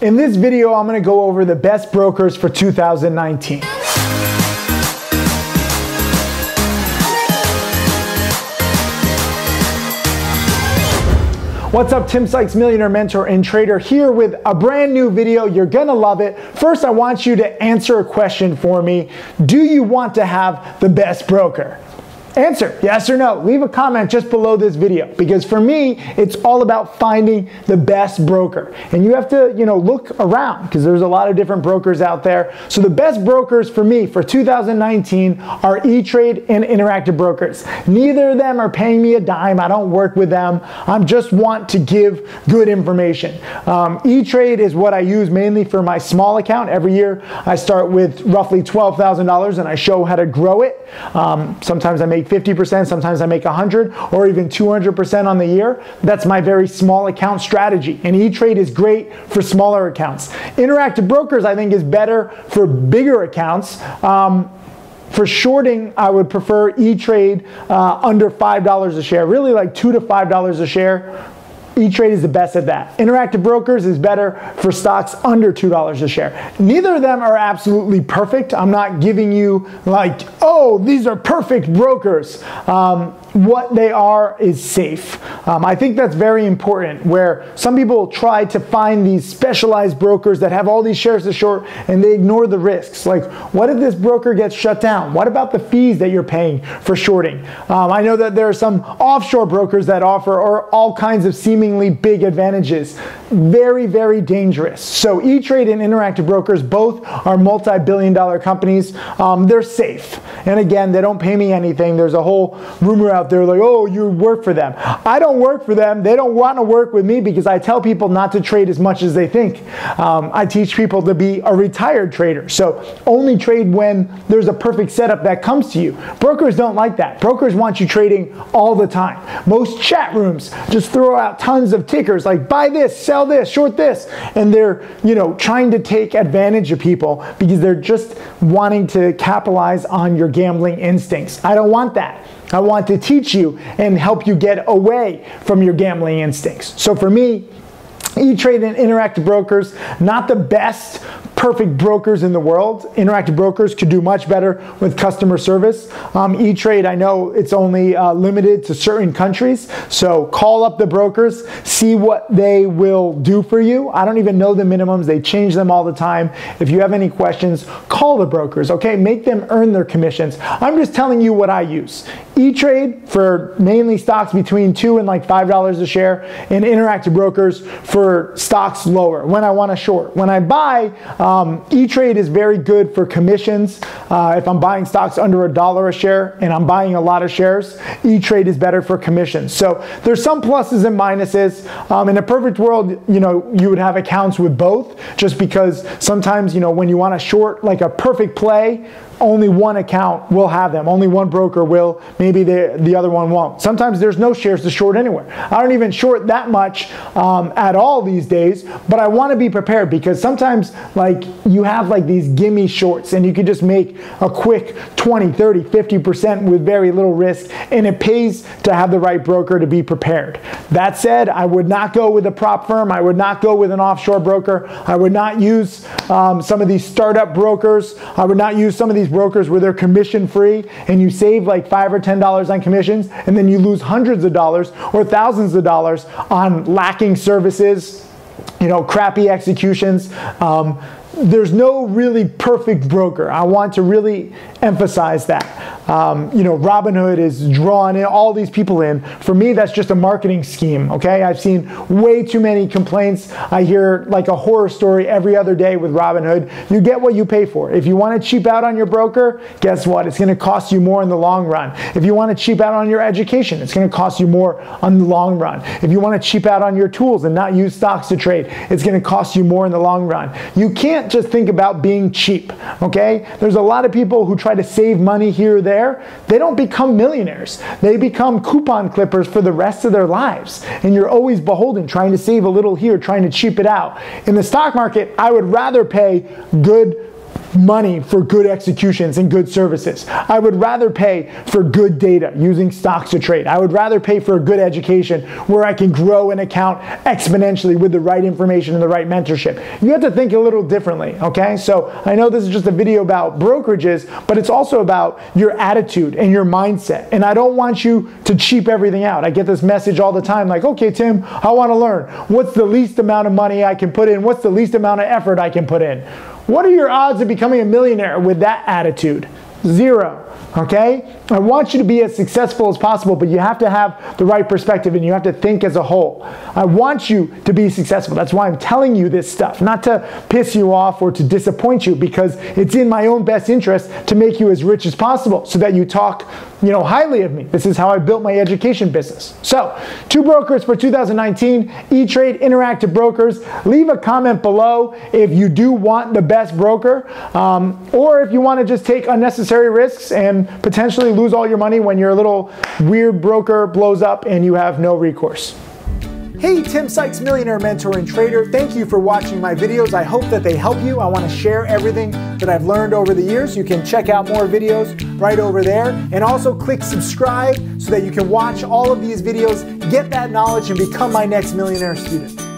In this video, I'm going to go over the best brokers for 2019. What's up, Tim Sykes, millionaire mentor and trader, here with a brand new video. You're gonna love it. First, I want you to answer a question for me. Do you want to have the best broker? Answer yes or no. Leave a comment just below this video, because for me, it's all about finding the best broker. And you have to, look around, because there's a lot of different brokers out there. So the best brokers for me for 2019 are E-Trade and Interactive Brokers. Neither of them are paying me a dime. I don't work with them. I just want to give good information. E-Trade is what I use mainly for my small account. Every year I start with roughly $12,000 and I show how to grow it. Sometimes I make 50%, sometimes I make 100 or even 200% on the year. That's my very small account strategy. And E-Trade is great for smaller accounts. Interactive Brokers, I think, is better for bigger accounts. For shorting, I would prefer E-Trade under $5 a share, really like $2 to $5 a share. E-Trade is the best at that. Interactive Brokers is better for stocks under $2 a share. Neither of them are absolutely perfect. I'm not giving you like, oh, these are perfect brokers. What they are is safe. I think that's very important, where some people try to find these specialized brokers that have all these shares to short and they ignore the risks. Like, what if this broker gets shut down? What about the fees that you're paying for shorting? I know that there are some offshore brokers that offer all kinds of seemingly big advantages. Very, very dangerous. So E-Trade and Interactive Brokers both are multi-billion-dollar companies. They're safe. And again, they don't pay me anything. There's a whole rumor out there like, oh, you work for them. I don't work for them. They don't want to work with me because I tell people not to trade as much as they think. I teach people to be a retired trader. So only trade when there's a perfect setup that comes to you. Brokers don't like that. Brokers want you trading all the time. Most chat rooms just throw out tons of tickers like buy this, sell this, short this. And they're, trying to take advantage of people because they're just wanting to capitalize on your gambling instincts. I don't want that. I want to teach you and help you get away from your gambling instincts. So for me, E-Trade and Interactive Brokers, not the best perfect brokers in the world. Interactive Brokers could do much better with customer service. E-Trade, I know it's only limited to certain countries, so call up the brokers, see what they will do for you. I don't even know the minimums. They change them all the time. If you have any questions, call the brokers, okay? Make them earn their commissions. I'm just telling you what I use. E-Trade for mainly stocks between $2 and like $5 a share, and Interactive Brokers for stocks lower when I want to short. When I buy, E-Trade is very good for commissions. If I'm buying stocks under $1 a share and I'm buying a lot of shares, E-Trade is better for commissions. So there's some pluses and minuses. In a perfect world, you would have accounts with both, just because sometimes, when you want to short like a perfect play, only one account will have them. Only one broker will. Maybe the other one won't. Sometimes there's no shares to short anywhere. I don't even short that much at all these days, but I want to be prepared, because sometimes like you have like these gimme shorts and you can just make a quick 20, 30, 50% with very little risk, and it pays to have the right broker to be prepared. That said, I would not go with a prop firm. I would not go with an offshore broker. I would not use some of these startup brokers. I would not use some of these brokers where they're commission free and you save like $5 or $10 on commissions and then you lose hundreds of dollars or thousands of dollars on lacking services, crappy executions. There's no really perfect broker. I want to really emphasize that. Robinhood is drawing all these people in. For me, that's just a marketing scheme, okay? I've seen way too many complaints. I hear like a horror story every other day with Robinhood. You get what you pay for. If you want to cheap out on your broker, guess what? It's going to cost you more in the long run. If you want to cheap out on your education, it's going to cost you more on the long run. If you want to cheap out on your tools and not use stocks to trade, it's going to cost you more in the long run. You can't just think about being cheap, okay? There's a lot of people who try to save money here or there. They don't become millionaires. They become coupon clippers for the rest of their lives. And you're always beholden, trying to save a little here, trying to cheap it out. In the stock market, I would rather pay good money for good executions and good services. I would rather pay for good data using stocks to trade. I would rather pay for a good education where I can grow an account exponentially with the right information and the right mentorship. You have to think a little differently, okay? So I know this is just a video about brokerages, but it's also about your attitude and your mindset. And I don't want you to cheap everything out. I get this message all the time like, okay, Tim, I want to learn. What's the least amount of money I can put in? What's the least amount of effort I can put in? What are your odds of becoming a millionaire with that attitude? 0. Okay? I want you to be as successful as possible, but you have to have the right perspective and you have to think as a whole. I want you to be successful. That's why I'm telling you this stuff, not to piss you off or to disappoint you, because it's in my own best interest to make you as rich as possible so that you talk, highly of me. This is how I built my education business. So, 2 brokers for 2019, E-Trade Interactive Brokers. Leave a comment below if you do want the best broker, or if you want to just take unnecessary risks and potentially lose all your money when your little weird broker blows up and you have no recourse. Hey, Tim Sykes, Millionaire Mentor and Trader. Thank you for watching my videos. I hope that they help you. I want to share everything that I've learned over the years. You can check out more videos right over there. And also click subscribe so that you can watch all of these videos, get that knowledge, and become my next millionaire student.